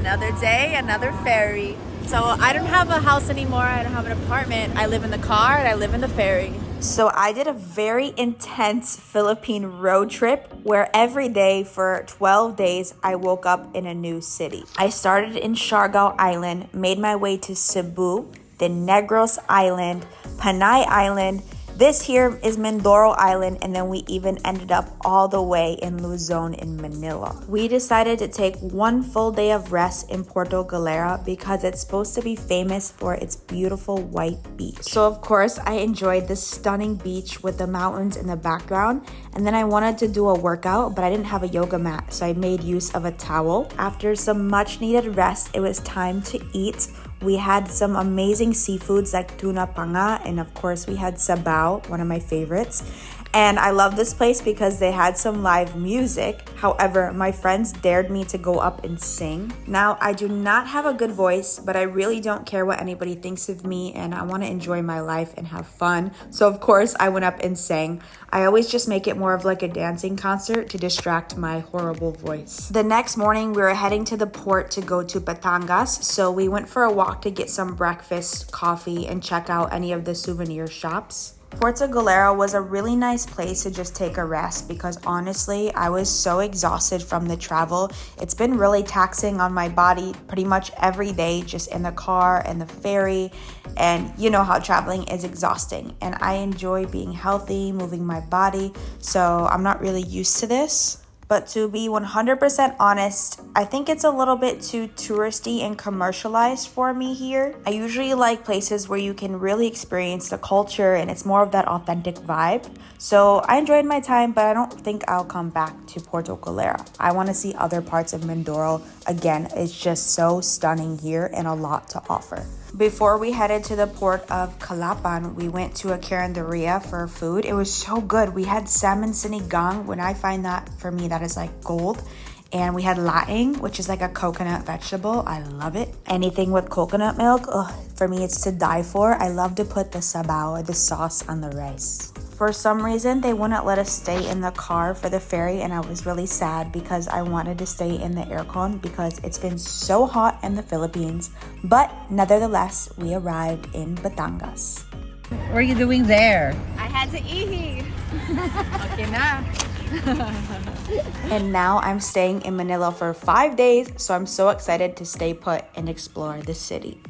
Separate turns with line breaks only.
Another day, another ferry. So I don't have a house anymore. I don't have an apartment. I live in the car and I live in the ferry. So I did a very intense Philippine road trip where every day for 12 days I woke up in a new city. I started in Siargao Island, made my way to Cebu, then Negros Island, Panay Island. This here is Mindoro Island, and then we even ended up all the way in Luzon in Manila. We decided to take one full day of rest in Puerto Galera because it's supposed to be famous for its beautiful white beach. So of course, I enjoyed this stunning beach with the mountains in the background, and then I wanted to do a workout, but I didn't have a yoga mat, so I made use of a towel. After some much needed rest, it was time to eat. We had some amazing seafoods like tuna panga, and of course we had sabao, one of my favorites. And I love this place because they had some live music. However, my friends dared me to go up and sing. Now, I do not have a good voice, but I really don't care what anybody thinks of me, and I want to enjoy my life and have fun. So of course, I went up and sang. I always just make it more of like a dancing concert to distract my horrible voice. The next morning, we were heading to the port to go to Batangas. So we went for a walk to get some breakfast, coffee, and check out any of the souvenir shops. Puerto Galera was a really nice place to just take a rest because honestly, I was so exhausted from the travel. It's been really taxing on my body pretty much every day, just in the car and the ferry. And you know how traveling is exhausting. And I enjoy being healthy, moving my body. So I'm not really used to this. But to be 100% honest, I think it's a little bit too touristy and commercialized for me here. I usually like places where you can really experience the culture and it's more of that authentic vibe. So I enjoyed my time, but I don't think I'll come back to Puerto Galera. I want to see other parts of Mindoro. Again, it's just so stunning here and a lot to offer. Before we headed to the port of Calapan, we went to a carinderia for food. It was so good. We had salmon sinigang. When I find that, for me, that is like gold. And we had laing, which is like a coconut vegetable. I love it. Anything with coconut milk, for me, it's to die for. I love to put the sabao, the sauce, on the rice. For some reason, they wouldn't let us stay in the car for the ferry, and I was really sad because I wanted to stay in the aircon because it's been so hot in the Philippines. But nevertheless, we arrived in Batangas.
What are you doing there?
I had to eat. Okay na.
And now I'm staying in Manila for 5 days, so I'm so excited to stay put and explore the city.